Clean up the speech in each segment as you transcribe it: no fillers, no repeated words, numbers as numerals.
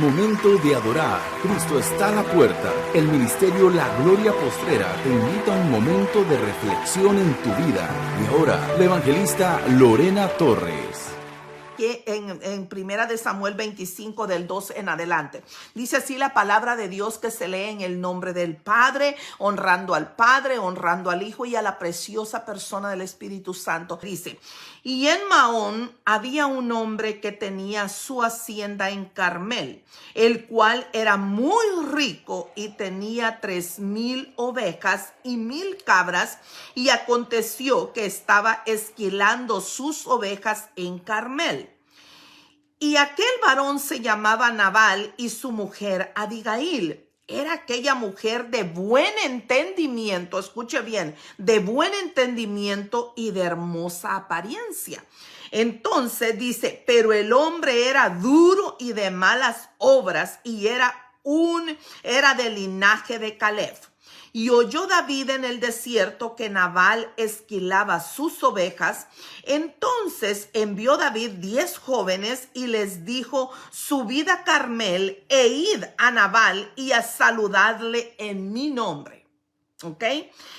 Momento de adorar. Cristo está a la puerta. El ministerio La Gloria Postrera te invita a un momento de reflexión en tu vida. Y ahora, la evangelista Lorena Torres. En Primera de Samuel 25 del 2 en adelante. Dice así la palabra de Dios, que se lee en el nombre del Padre, honrando al Padre, honrando al Hijo y a la preciosa persona del Espíritu Santo. Dice: y en Maón había un hombre que tenía su hacienda en Carmel, el cual era muy rico y tenía 3,000 ovejas y 1,000 cabras, y aconteció que estaba esquilando sus ovejas en Carmel. Y aquel varón se llamaba Nabal, y su mujer Abigail. Era aquella mujer de buen entendimiento, escuche bien, de buen entendimiento y de hermosa apariencia. Entonces dice: pero el hombre era duro y de malas obras, y era del linaje de Caleb. Y oyó David en el desierto que Nabal esquilaba sus ovejas. Entonces envió David 10 jóvenes y les dijo: subid a Carmel e id a Nabal y a saludarle en mi nombre. ¿Ok?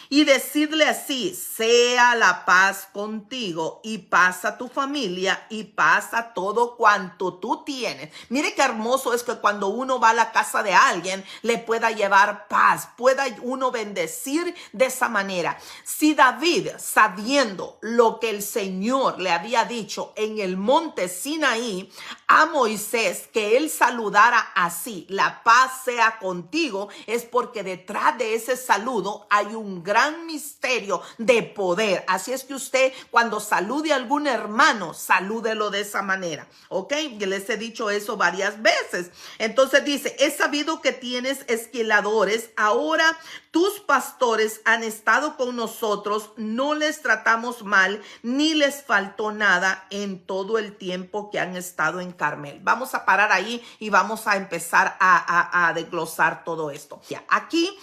Y decidle así: sea la paz contigo, y pasa tu familia, y pasa todo cuanto tú tienes. Mire qué hermoso es que cuando uno va a la casa de alguien, le pueda llevar paz, pueda uno bendecir de esa manera. Si David, sabiendo lo que el Señor le había dicho en el monte Sinaí a Moisés, que él saludara así: la paz sea contigo, es porque detrás de ese saludo hay un gran misterio de poder. Así es que usted, cuando salude a algún hermano, salúdelo de esa manera, ¿ok? Yo les he dicho eso varias veces. Entonces dice: he sabido que tienes esquiladores, ahora tus pastores han estado con nosotros, no les tratamos mal, ni les faltó nada en todo el tiempo que han estado en Carmel. Vamos a parar ahí y vamos a empezar a desglosar todo esto. Ya, aquí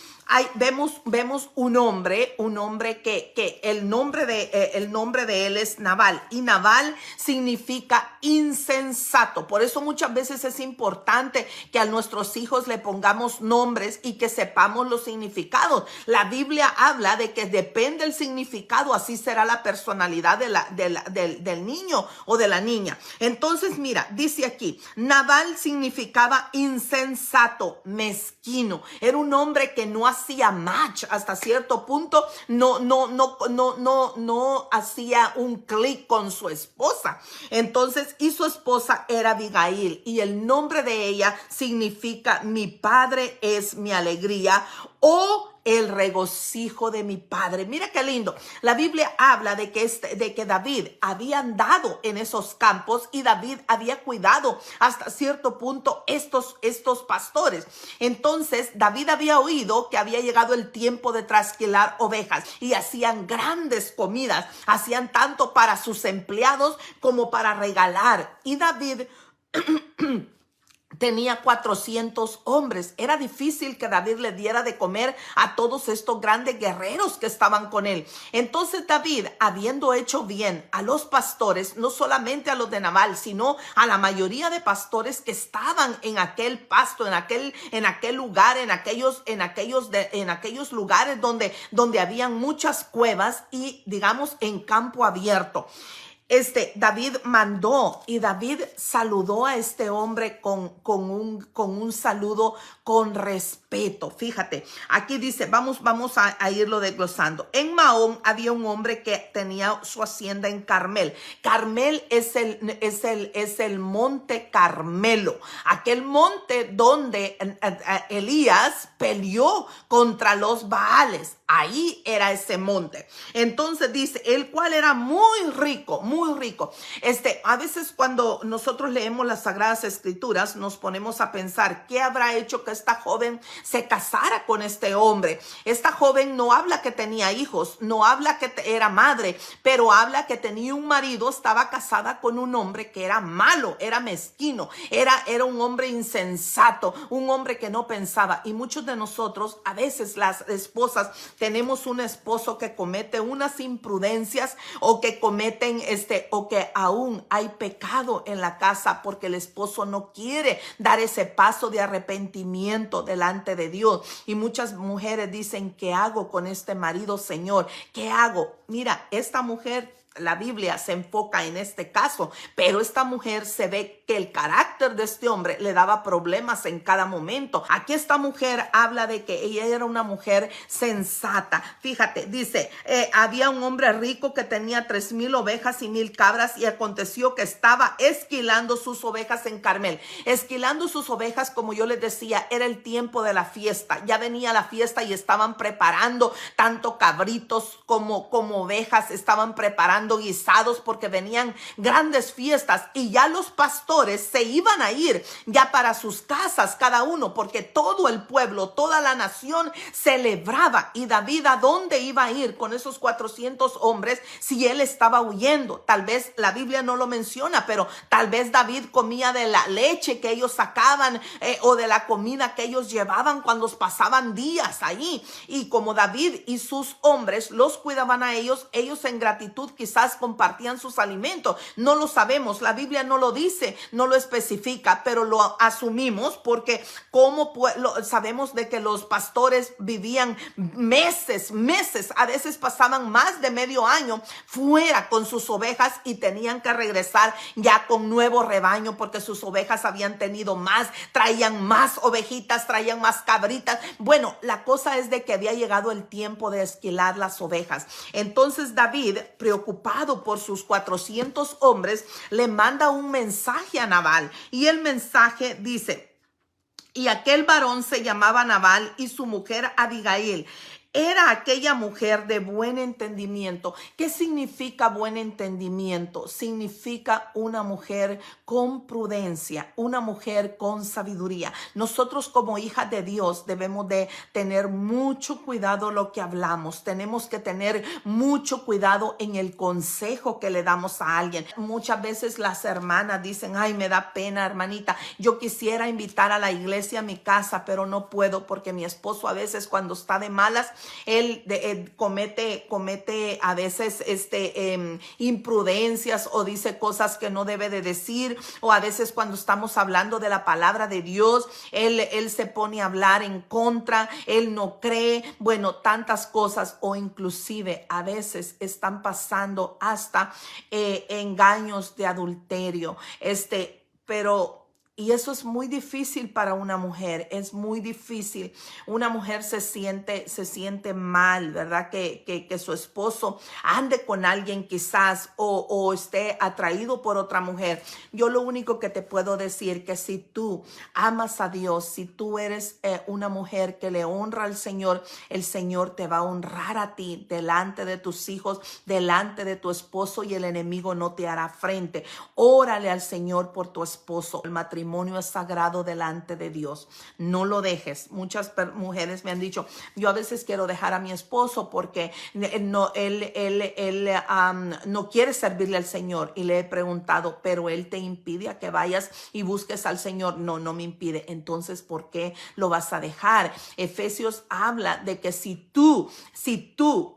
vemos un hombre que el nombre de él es Nabal, y Nabal significa insensato. Por eso muchas veces es importante que a nuestros hijos le pongamos nombres y que sepamos los significados. La Biblia habla de que depende del significado, así será la personalidad del niño o de la niña. Entonces mira, dice aquí: Nabal significaba insensato, mezquino. Era un hombre que no hacía match hasta cierto punto, no hacía un clic con su esposa. Entonces, y su esposa era Abigail, y el nombre de ella significa: mi padre es mi alegría, o el regocijo de mi padre. Mira qué lindo. La Biblia habla de que David había andado en esos campos, y David había cuidado hasta cierto punto estos pastores. Entonces David había oído que había llegado el tiempo de trasquilar ovejas, y hacían grandes comidas, hacían tanto para sus empleados como para regalar. Y David tenía 400 hombres. Era difícil que David le diera de comer a todos estos grandes guerreros que estaban con él. Entonces David, habiendo hecho bien a los pastores, no solamente a los de Nabal, sino a la mayoría de pastores que estaban en aquel pasto, en aquel lugar, en aquellos lugares donde habían muchas cuevas y, digamos, en campo abierto. David mandó, y David saludó a este hombre con un saludo con respeto. Fíjate, aquí dice, vamos a irlo desglosando. En Maón había un hombre que tenía su hacienda en Carmel. Carmel es el monte Carmelo, aquel monte donde Elías peleó contra los Baales. Ahí era ese monte. Entonces dice, el cual era muy rico, muy rico. A veces cuando nosotros leemos las Sagradas Escrituras, nos ponemos a pensar, ¿qué habrá hecho que esta joven se casara con este hombre? Esta joven no habla que tenía hijos, no habla que era madre, pero habla que tenía un marido, estaba casada con un hombre que era malo, era mezquino, era un hombre insensato, un hombre que no pensaba. Y muchos de nosotros, a veces las esposas, tenemos un esposo que comete unas imprudencias, o que cometen o que aún hay pecado en la casa porque el esposo no quiere dar ese paso de arrepentimiento delante de Dios. Y muchas mujeres dicen, ¿qué hago con este marido, Señor? ¿Qué hago? Mira, esta mujer, la Biblia se enfoca en este caso, pero esta mujer se ve que el carácter de este hombre le daba problemas en cada momento. Aquí esta mujer habla de que ella era una mujer sensata. Fíjate, dice, había un hombre rico que tenía 3,000 ovejas y 1,000 cabras, y aconteció que estaba esquilando sus ovejas en Carmel. Esquilando sus ovejas, como yo les decía, era el tiempo de la fiesta. Ya venía la fiesta y estaban preparando tanto cabritos como ovejas, estaban preparando guisados porque venían grandes fiestas, y ya los pastores se iban a ir ya para sus casas cada uno, porque todo el pueblo, toda la nación celebraba. Y David, ¿a dónde iba a ir con esos 400 hombres si él estaba huyendo? Tal vez la Biblia no lo menciona, pero tal vez David comía de la leche que ellos sacaban o de la comida que ellos llevaban cuando pasaban días ahí. Y como David y sus hombres los cuidaban a ellos en gratitud quizás compartían sus alimentos. No lo sabemos, la Biblia no lo dice, no lo especifica, pero lo asumimos porque sabemos de que los pastores vivían meses, a veces pasaban más de medio año fuera con sus ovejas y tenían que regresar ya con nuevo rebaño porque sus ovejas habían tenido más, traían más ovejitas, traían más cabritas. Bueno, la cosa es de que había llegado el tiempo de esquilar las ovejas. Entonces David, preocupado por sus 400 hombres, le manda un mensaje a Nabal, y el mensaje dice: y aquel varón se llamaba Nabal, y su mujer Abigail era aquella mujer de buen entendimiento. ¿Qué significa buen entendimiento? Significa una mujer con prudencia, una mujer con sabiduría. Nosotros como hijas de Dios debemos de tener mucho cuidado lo que hablamos. Tenemos que tener mucho cuidado en el consejo que le damos a alguien. Muchas veces las hermanas dicen: ay, me da pena, hermanita, yo quisiera invitar a la iglesia a mi casa, pero no puedo porque mi esposo a veces cuando está de malas, él comete a veces imprudencias o dice cosas que no debe de decir, o a veces cuando estamos hablando de la palabra de Dios, él se pone a hablar en contra, él no cree, bueno, tantas cosas, o inclusive a veces están pasando hasta engaños de adulterio, y eso es muy difícil para una mujer, es muy difícil. Una mujer se siente mal, ¿verdad? Que su esposo ande con alguien quizás o esté atraído por otra mujer. Yo lo único que te puedo decir que si tú amas a Dios, si tú eres una mujer que le honra al Señor, el Señor te va a honrar a ti delante de tus hijos, delante de tu esposo, y el enemigo no te hará frente. Órale al Señor por tu esposo. El matrimonio es sagrado delante de Dios. No lo dejes. Muchas mujeres me han dicho: yo a veces quiero dejar a mi esposo porque él no quiere servirle al Señor. Y le he preguntado: ¿pero él te impide a que vayas y busques al Señor? No, no me impide. Entonces, ¿por qué lo vas a dejar? Efesios habla de que si tú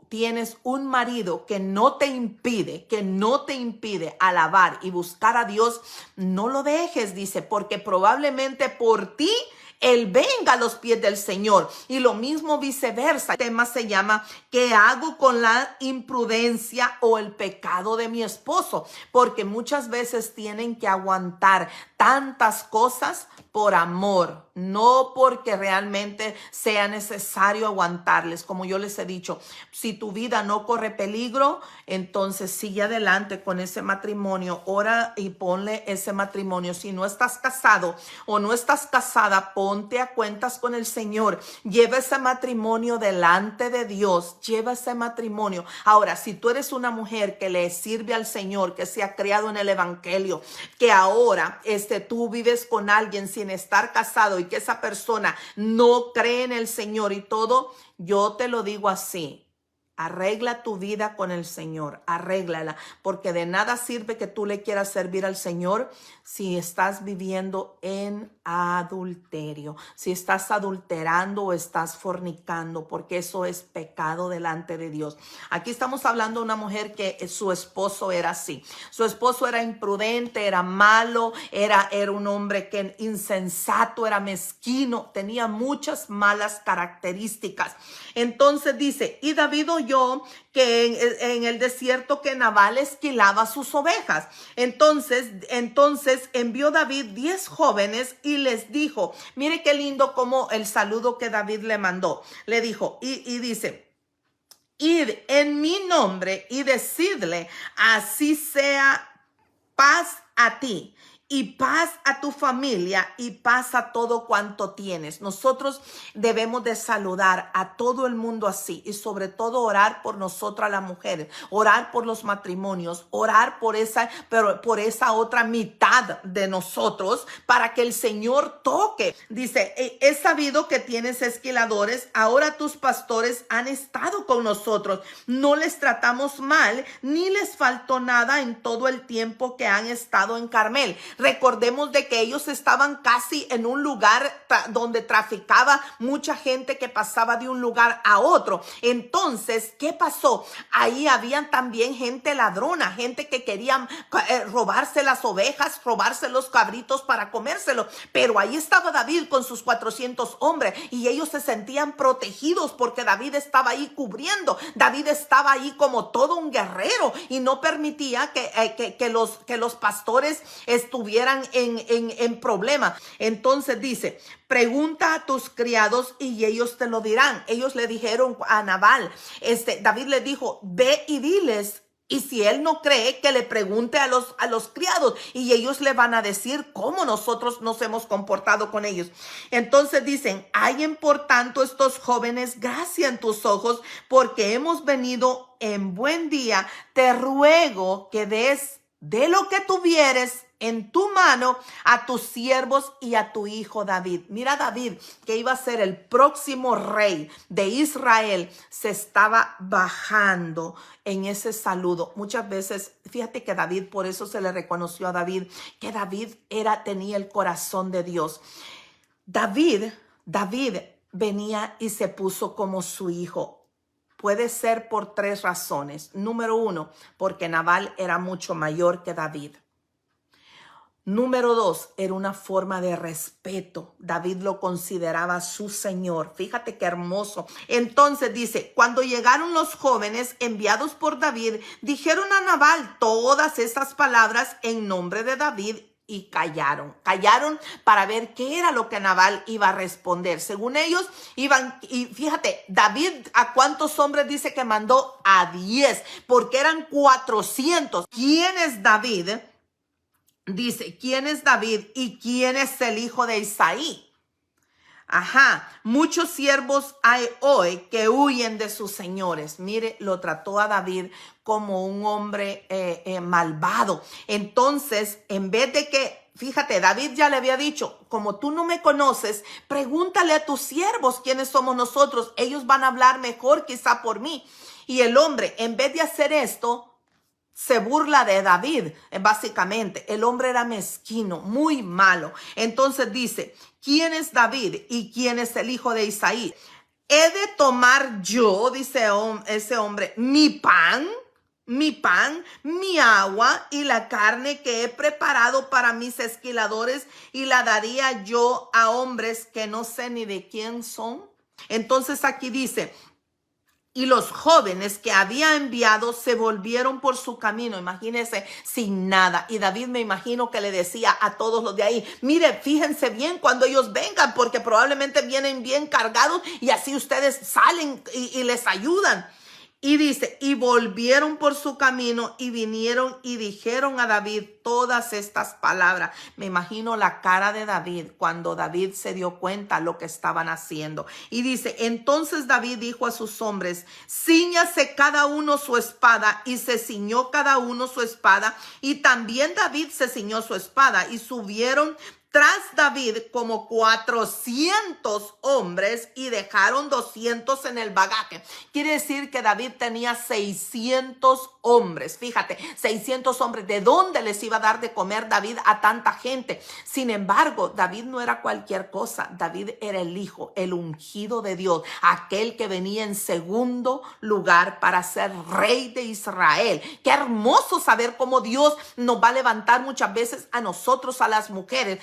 tienes un marido que no te impide alabar y buscar a Dios, no lo dejes, dice, porque probablemente por ti él venga a los pies del Señor. Y lo mismo viceversa. El tema se llama: ¿qué hago con la imprudencia o el pecado de mi esposo? Porque muchas veces tienen que aguantar tantas cosas por amor, no porque realmente sea necesario aguantarles. Como yo les he dicho, si tu vida no corre peligro, entonces sigue adelante con ese matrimonio. Ora y ponle ese matrimonio. Si no estás casado o no estás casada, ponte a cuentas con el Señor. Lleva ese matrimonio delante de Dios. Lleva ese matrimonio. Ahora, si tú eres una mujer que le sirve al Señor, que se ha criado en el evangelio, que ahora tú vives con alguien sin estar casado y que esa persona no cree en el Señor y todo, yo te lo digo así: Arregla tu vida con el Señor, arréglala, porque de nada sirve que tú le quieras servir al Señor si estás viviendo en adulterio, si estás adulterando o estás fornicando, porque eso es pecado delante de Dios. Aquí estamos hablando de una mujer que su esposo era así. Su esposo era imprudente, era malo, era un hombre que insensato, era mezquino, tenía muchas malas características. Entonces dice, y David oyó que en el desierto que Nabal esquilaba sus ovejas. Entonces envió David 10 jóvenes y les dijo, mire qué lindo como el saludo que David le mandó. Le dijo, y dice, id en mi nombre y decidle, así sea paz a ti y paz a tu familia y paz a todo cuanto tienes. Nosotros debemos de saludar a todo el mundo así y sobre todo orar por nosotras las mujeres, orar por los matrimonios, orar por esa otra mitad de nosotros para que el Señor toque. Dice, he sabido que tienes esquiladores, ahora tus pastores han estado con nosotros, no les tratamos mal, ni les faltó nada en todo el tiempo que han estado en Carmel. Recordemos de que ellos estaban casi en un lugar donde traficaba mucha gente que pasaba de un lugar a otro. Entonces, ¿qué pasó? Ahí habían también gente ladrona, gente que querían robarse las ovejas, robarse los cabritos para comérselo. Pero ahí estaba David con sus 400 hombres y ellos se sentían protegidos porque David estaba ahí cubriendo. David estaba ahí como todo un guerrero y no permitía que los pastores estuvieran en problema. Entonces dice, pregunta a tus criados y ellos te lo dirán. Ellos le dijeron a Nabal, David le dijo, ve y diles. Y si él no cree, que le pregunte a los criados y ellos le van a decir cómo nosotros nos hemos comportado con ellos. Entonces dicen, hallen por tanto estos jóvenes gracia en tus ojos, porque hemos venido en buen día. Te ruego que des de lo que tuvieres en tu mano a tus siervos y a tu hijo David. Mira, David, que iba a ser el próximo rey de Israel, se estaba bajando en ese saludo. Muchas veces, fíjate que David, por eso se le reconoció a David, que David tenía el corazón de Dios. David venía y se puso como su hijo. Puede ser por 3 razones. Número 1, porque Nabal era mucho mayor que David. Número 2, era una forma de respeto. David lo consideraba su señor. Fíjate qué hermoso. Entonces dice, cuando llegaron los jóvenes enviados por David, dijeron a Nabal todas estas palabras en nombre de David y callaron para ver qué era lo que Nabal iba a responder. Según ellos iban, y fíjate, David ¿a cuántos hombres dice que mandó? A 10, porque eran 400. ¿Quién es David? Dice, ¿quién es David y quién es el hijo de Isaí? Muchos siervos hay hoy que huyen de sus señores. Mire, lo trató a David como un hombre malvado. Entonces, en vez de que, fíjate, David ya le había dicho, como tú no me conoces, pregúntale a tus siervos quiénes somos nosotros. Ellos van a hablar mejor quizá por mí. Y el hombre, en vez de hacer esto, se burla de David, básicamente. El hombre era mezquino, muy malo. Entonces dice, ¿quién es David y quién es el hijo de Isaí? ¿He de tomar yo, dice ese hombre, mi pan, mi agua y la carne que he preparado para mis esquiladores y la daría yo a hombres que no sé ni de quién son? Entonces aquí dice, y los jóvenes que había enviado se volvieron por su camino, imagínense, sin nada. Y David, me imagino que le decía a todos los de ahí, mire, fíjense bien cuando ellos vengan, porque probablemente vienen bien cargados y así ustedes salen y les ayudan. Y dice, y volvieron por su camino y vinieron y dijeron a David todas estas palabras. Me imagino la cara de David cuando David se dio cuenta lo que estaban haciendo. Y dice, entonces David dijo a sus hombres, cíñase cada uno su espada, y se ciñó cada uno su espada. Y también David se ciñó su espada y subieron tras David como 400 hombres y dejaron 200 en el bagaje. Quiere decir que David tenía 600 hombres. Fíjate, 600 hombres. ¿De dónde les iba a dar de comer David a tanta gente? Sin embargo, David no era cualquier cosa. David era el hijo, el ungido de Dios, aquel que venía en segundo lugar para ser rey de Israel. Qué hermoso saber cómo Dios nos va a levantar muchas veces a nosotros, a las mujeres,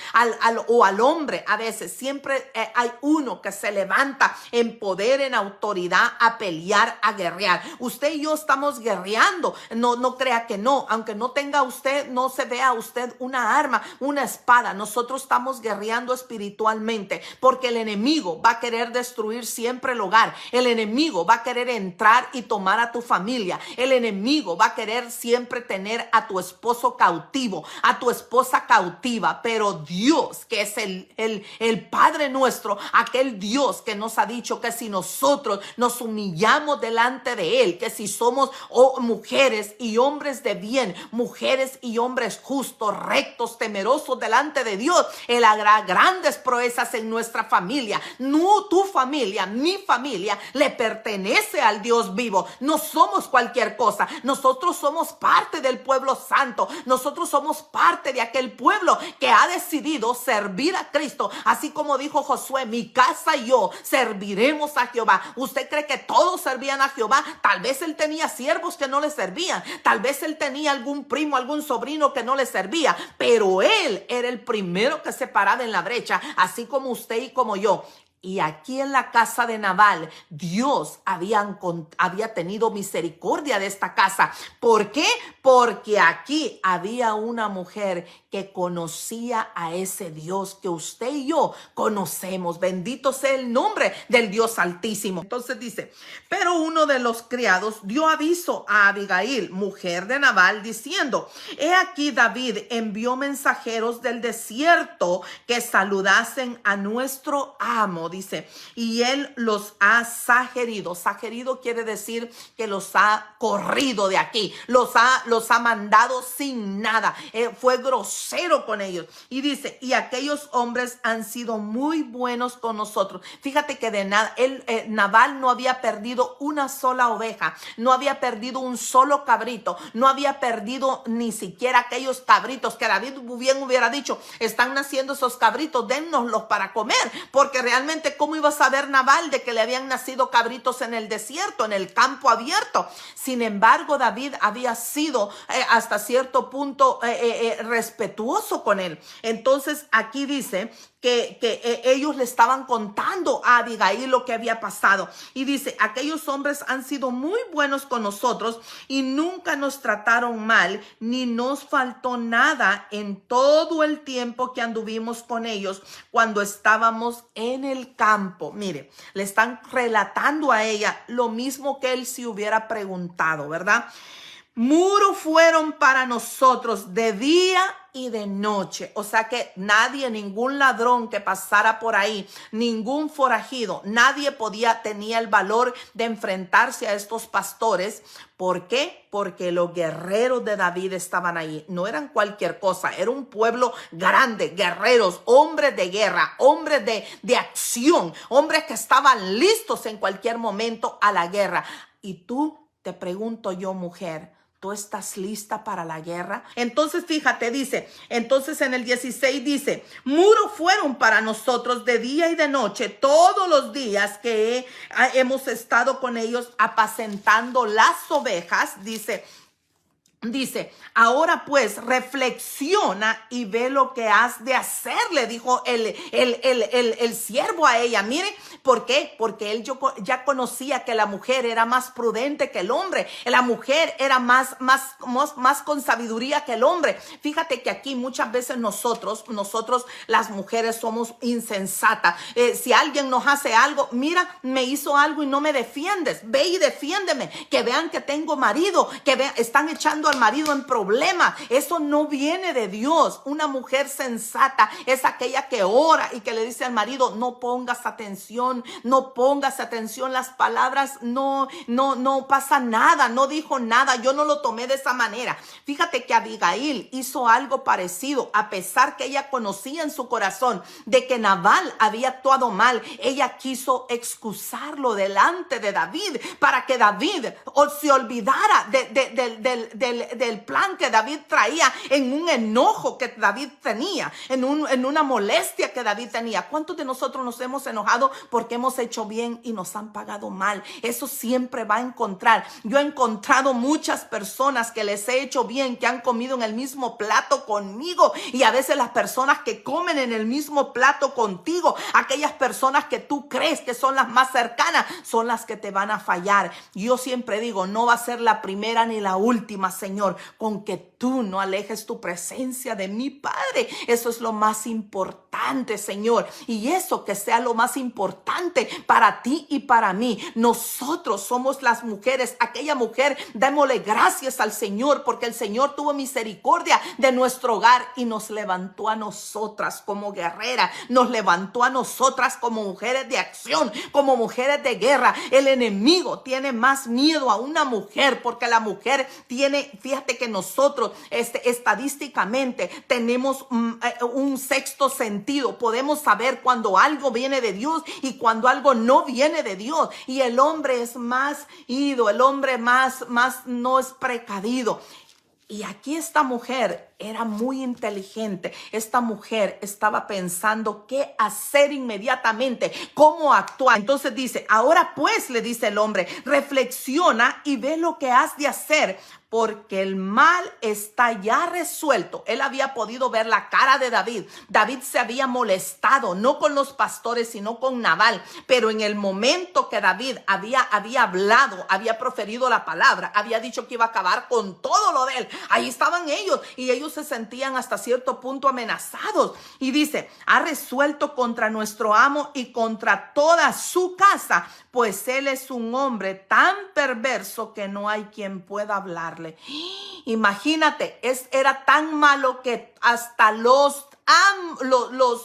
o al hombre. A veces siempre hay uno que se levanta en poder, en autoridad, a pelear, a guerrear. Usted y yo estamos guerreando. No crea que no. Aunque no tenga usted, no se vea usted una arma, una espada. Nosotros estamos guerreando espiritualmente, porque el enemigo va a querer destruir siempre el hogar. El enemigo va a querer entrar y tomar a tu familia. El enemigo va a querer siempre tener a tu esposo cautivo, a tu esposa cautiva. Pero Dios, que es el Padre nuestro, aquel Dios que nos ha dicho que si nosotros nos humillamos delante de Él, que si somos mujeres y hombres de bien, mujeres y hombres justos, rectos, temerosos delante de Dios, Él hará grandes proezas en nuestra familia. No, tu familia, mi familia, le pertenece al Dios vivo. No somos cualquier cosa. Nosotros somos parte del pueblo santo. Nosotros somos parte de aquel pueblo que ha decidido servir a Cristo. Así como dijo Josué, mi casa y yo serviremos a Jehová. ¿Usted cree que todos servían a Jehová? Tal vez él tenía siervos que no le servían. Tal vez él tenía algún primo, algún sobrino que no le servía. Pero él era el primero que se paraba en la brecha, así como usted y como yo. Y aquí en la casa de Nabal, Dios había tenido misericordia de esta casa. ¿Por qué? Porque aquí había una mujer que conocía a ese Dios que usted y yo conocemos. Bendito sea el nombre del Dios Altísimo. Entonces dice, pero uno de los criados dio aviso a Abigail, mujer de Nabal, diciendo, he aquí David envió mensajeros del desierto que saludasen a nuestro amo. Dice, y él los ha saherido. Saherido quiere decir que los ha corrido de aquí, los ha mandado sin nada. Fue grosero con ellos. Y dice, y aquellos hombres han sido muy buenos con nosotros. Fíjate que de nada, Nabal no había perdido una sola oveja, no había perdido un solo cabrito, no había perdido ni siquiera aquellos cabritos que David bien hubiera dicho, están naciendo esos cabritos, dennoslos para comer, porque realmente ¿cómo iba a saber Nabal de que le habían nacido cabritos en el desierto, en el campo abierto? Sin embargo, David había sido hasta cierto punto respetuoso con él. Entonces aquí dice que ellos le estaban contando a Abigail lo que había pasado. Y dice, aquellos hombres han sido muy buenos con nosotros y nunca nos trataron mal, ni nos faltó nada en todo el tiempo que anduvimos con ellos cuando estábamos en el campo. Mire, le están relatando a ella lo mismo que él se hubiera preguntado, ¿verdad? Muro fueron para nosotros de día y de noche. O sea que nadie, ningún ladrón que pasara por ahí, ningún forajido, nadie tenía el valor de enfrentarse a estos pastores. ¿Por qué? Porque los guerreros de David estaban ahí. No eran cualquier cosa, era un pueblo grande, guerreros, hombres de guerra, hombres de acción, hombres que estaban listos en cualquier momento a la guerra. Y tú, te pregunto yo, mujer, ¿tú estás lista para la guerra? Entonces, fíjate, dice, entonces en el 16 dice, muro fueron para nosotros de día y de noche, todos los días que hemos estado con ellos apacentando las ovejas, Dice, ahora pues reflexiona y ve lo que has de hacer, le dijo el siervo a ella. Mire, ¿por qué? Porque él ya conocía que la mujer era más prudente que el hombre. La mujer era más con sabiduría que el hombre. Fíjate que aquí muchas veces nosotros las mujeres somos insensatas. Si alguien nos hace algo, mira, me hizo algo y no me defiendes. Ve y defiéndeme. Que vean que tengo marido, que están echando al marido en problemas. Eso no viene de Dios. Una mujer sensata es aquella que ora y que le dice al marido, no pongas atención, no pongas atención, las palabras no pasa nada, no dijo nada, yo no lo tomé de esa manera. Fíjate que Abigail hizo algo parecido, a pesar que ella conocía en su corazón de que Nabal había actuado mal. Ella quiso excusarlo delante de David para que David se olvidara del plan que David traía, en un enojo que David tenía, en una molestia que David tenía. ¿Cuántos de nosotros nos hemos enojado porque hemos hecho bien y nos han pagado mal? Eso siempre va a encontrar. Yo he encontrado muchas personas que les he hecho bien, que han comido en el mismo plato conmigo, y a veces las personas que comen en el mismo plato contigo, aquellas personas que tú crees que son las más cercanas, son las que te van a fallar. Yo siempre digo, no va a ser la primera ni la última, Señor, con que tú no alejes tu presencia de mi Padre. Eso es lo más importante, Señor, y eso que sea lo más importante para ti y para mí. Nosotros somos las mujeres, aquella mujer, démosle gracias al Señor, porque el Señor tuvo misericordia de nuestro hogar y nos levantó a nosotras como guerreras, nos levantó a nosotras como mujeres de acción, como mujeres de guerra. El enemigo tiene más miedo a una mujer, porque la mujer tiene, fíjate que nosotros estadísticamente tenemos un sexto sentido, podemos saber cuando algo viene de Dios y cuando algo no viene de Dios, y el hombre es más ido, el hombre más no es precavido. Y aquí esta mujer era muy inteligente. Esta mujer estaba pensando qué hacer inmediatamente, cómo actuar. Entonces dice, ahora pues, le dice el hombre, reflexiona y ve lo que has de hacer, porque el mal está ya resuelto. Él había podido ver la cara de David. David se había molestado, no con los pastores, sino con Nabal. Pero en el momento que David había hablado, había proferido la palabra, había dicho que iba a acabar con todo lo de él, ahí estaban ellos, y ellos se sentían hasta cierto punto amenazados. Y dice, ha resuelto contra nuestro amo y contra toda su casa, pues él es un hombre tan perverso que no hay quien pueda hablarle. Imagínate, era tan malo que hasta los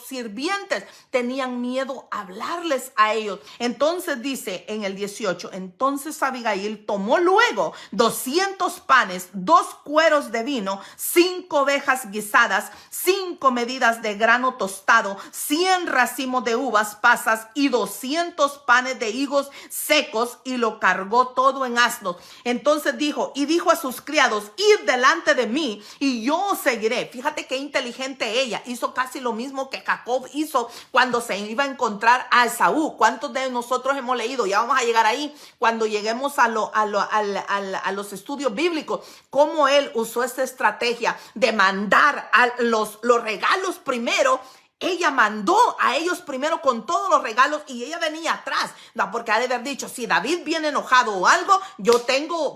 sirvientes tenían miedo a hablarles a ellos. Entonces dice en el 18, entonces Abigail tomó luego 200 panes, 2 cueros de vino, 5 ovejas guisadas, 5 medidas de grano tostado, 100 racimos de uvas pasas y 200 panes de higos secos, y lo cargó todo en asnos. Entonces dijo a sus criados, id delante de mí y yo os seguiré. Fíjate qué inteligente ella. Hizo casi lo mismo que Jacob hizo cuando se iba a encontrar a Esaú. ¿Cuántos de nosotros hemos leído? Ya vamos a llegar ahí cuando lleguemos a los estudios bíblicos, cómo él usó esta estrategia de mandar a los regalos primero. Ella mandó a ellos primero con todos los regalos, y ella venía atrás, no, porque ha de haber dicho, si David viene enojado o algo,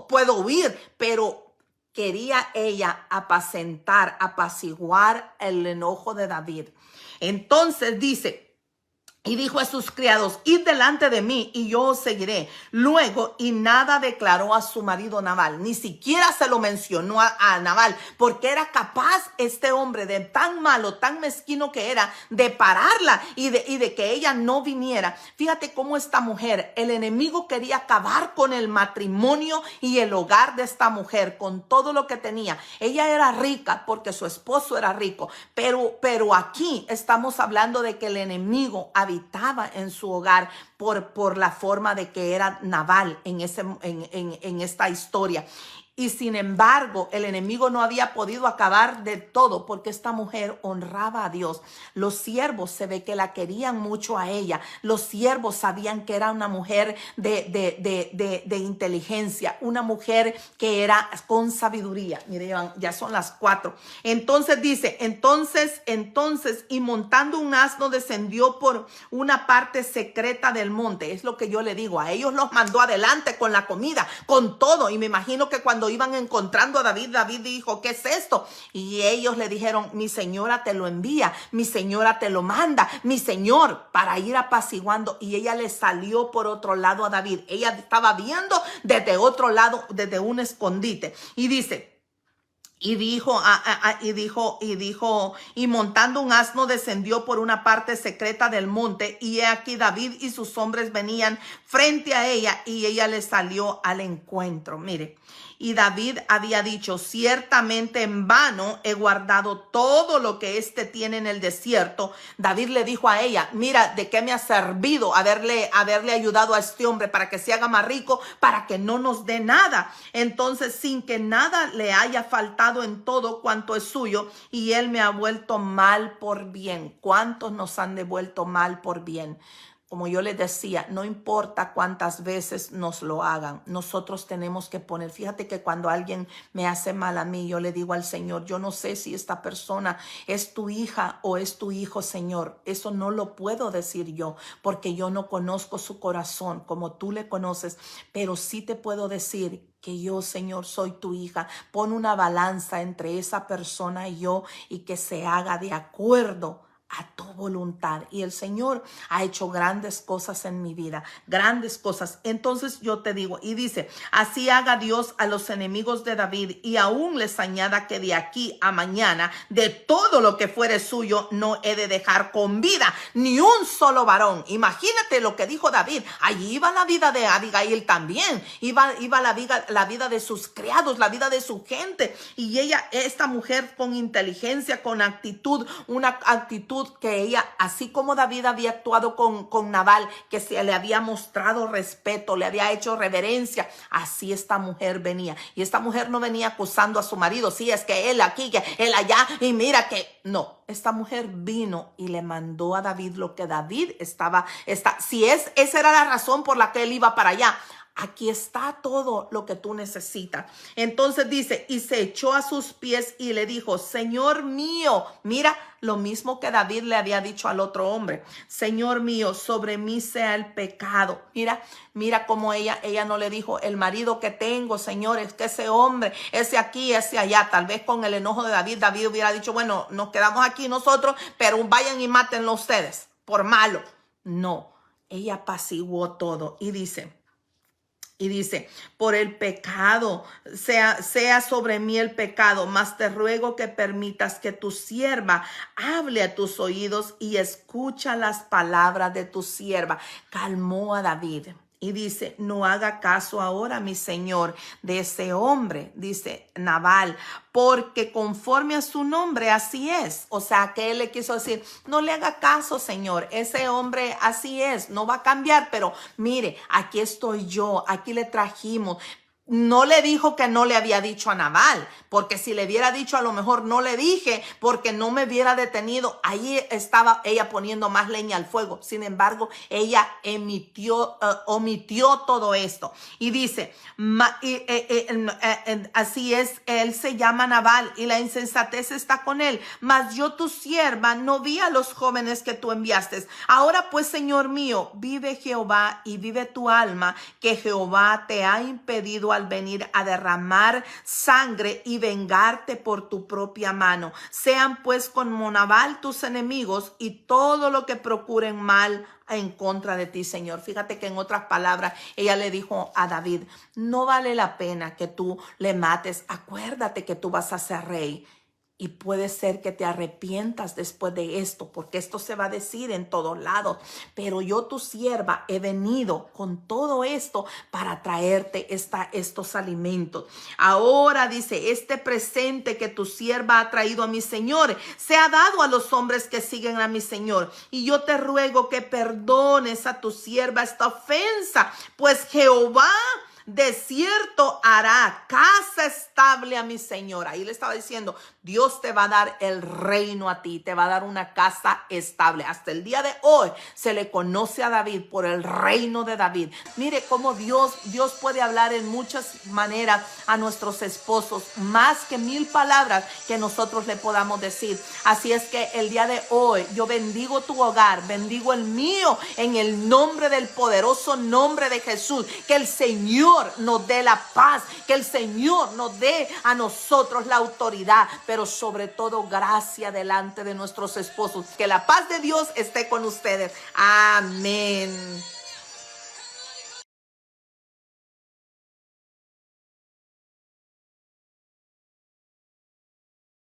puedo huir, pero quería ella apaciguar el enojo de David. Entonces dice, y dijo a sus criados, id delante de mí y yo os seguiré. Luego, y nada declaró a su marido Nabal, ni siquiera se lo mencionó a Nabal, porque era capaz este hombre, de tan malo, tan mezquino que era, de pararla y de que ella no viniera. Fíjate cómo esta mujer, el enemigo quería acabar con el matrimonio y el hogar de esta mujer, con todo lo que tenía. Ella era rica porque su esposo era rico, pero aquí estamos hablando de que el enemigo habitaba en su hogar por la forma de que era Nabal en esta historia. Y sin embargo, el enemigo no había podido acabar de todo porque esta mujer honraba a Dios. Los siervos se ve que la querían mucho a ella. Los siervos sabían que era una mujer de inteligencia, una mujer que era con sabiduría. Miren, ya son las 4. Entonces dice, entonces, y montando un asno descendió por una parte secreta del monte. Es lo que yo le digo, a ellos los mandó adelante con la comida, con todo. Y me imagino que cuando iban encontrando a David, David dijo, ¿qué es esto? Y ellos le dijeron, mi señora te lo envía, mi señora te lo manda, mi señor, para ir apaciguando. Y ella le salió por otro lado a David. Ella estaba viendo desde otro lado, desde un escondite. Y dice, Y y montando un asno descendió por una parte secreta del monte, y he aquí David y sus hombres venían frente a ella, y ella le salió al encuentro. Mire, y David había dicho: ciertamente en vano he guardado todo lo que éste tiene en el desierto. David le dijo a ella: mira, ¿de qué me ha servido haberle ayudado a este hombre para que se haga más rico, para que no nos dé nada? Entonces, sin que nada le haya faltado en todo cuanto es suyo, y él me ha vuelto mal por bien. ¿Cuántos nos han devuelto mal por bien? Como yo les decía, no importa cuántas veces nos lo hagan, nosotros tenemos que poner. Fíjate que cuando alguien me hace mal a mí, yo le digo al Señor: yo no sé si esta persona es tu hija o es tu hijo, Señor. Eso no lo puedo decir yo, porque yo no conozco su corazón como tú le conoces, pero sí te puedo decir que yo, Señor, soy tu hija. Pon una balanza entre esa persona y yo, y que se haga de acuerdo a tu voluntad. Y el Señor ha hecho grandes cosas en mi vida, grandes cosas. Entonces yo te digo, y dice: así haga Dios a los enemigos de David, y aún les añada que de aquí a mañana de todo lo que fuere suyo no he de dejar con vida ni un solo varón. Imagínate lo que dijo David. Allí iba la vida de Abigail también, iba la vida de sus criados, la vida de su gente. Y esta mujer, con inteligencia, con actitud, una actitud que ella, así como David había actuado con Nabal, que se le había mostrado respeto, le había hecho reverencia, así esta mujer venía. Y esta mujer no venía acusando a su marido: sí, es que él aquí, que él allá, y mira que no. Esta mujer vino y le mandó a David lo que David esa era la razón por la que él iba para allá. Aquí está todo lo que tú necesitas. Entonces dice: y se echó a sus pies y le dijo: Señor mío, mira lo mismo que David le había dicho al otro hombre: Señor mío, sobre mí sea el pecado. Mira cómo ella no le dijo: el marido que tengo, Señor, es que ese hombre, ese aquí, ese allá. Tal vez con el enojo de David hubiera dicho: bueno, nos quedamos aquí nosotros, pero vayan y mátenlo ustedes por malo. No, ella apaciguó todo y dice: por el pecado, sea sobre mí el pecado, mas te ruego que permitas que tu sierva hable a tus oídos y escucha las palabras de tu sierva. Calmó a David. Y dice: no haga caso ahora, mi señor, de ese hombre, dice Nabal, porque conforme a su nombre así es. O sea, que él le quiso decir: no le haga caso, señor, ese hombre así es, no va a cambiar, pero mire, aquí estoy yo, aquí le trajimos. No le dijo que no le había dicho a Nabal, porque si le hubiera dicho, a lo mejor no le dije porque no me hubiera detenido. Ahí estaba ella poniendo más leña al fuego. Sin embargo, ella omitió todo esto. Y dice: así es, él se llama Nabal y la insensatez está con él. Mas yo, tu sierva, no vi a los jóvenes que tú enviaste. Ahora pues, Señor mío, vive Jehová y vive tu alma, que Jehová te ha impedido al venir a derramar sangre y vengarte por tu propia mano. Sean pues como Nabal tus enemigos, y todo lo que procuren mal en contra de ti, Señor. Fíjate que en otras palabras ella le dijo a David: no vale la pena que tú le mates. Acuérdate que tú vas a ser rey. Y puede ser que te arrepientas después de esto, porque esto se va a decir en todos lados. Pero yo, tu sierva, he venido con todo esto para traerte estos alimentos. Ahora, dice: este presente que tu sierva ha traído a mi señor se ha dado a los hombres que siguen a mi señor. Y yo te ruego que perdones a tu sierva esta ofensa, pues Jehová de cierto hará casa estable a mi señor. Ahí le estaba diciendo: Dios te va a dar el reino a ti, te va a dar una casa estable. Hasta el día de hoy se le conoce a David por el reino de David. Mire cómo Dios puede hablar en muchas maneras a nuestros esposos, más que 1000 palabras que nosotros le podamos decir. Así es que el día de hoy yo bendigo tu hogar, bendigo el mío, en el nombre del poderoso nombre de Jesús. Que el Señor nos dé la paz, que el Señor nos dé a nosotros la autoridad, pero sobre todo gracia delante de nuestros esposos. Que la paz de Dios esté con ustedes. Amén.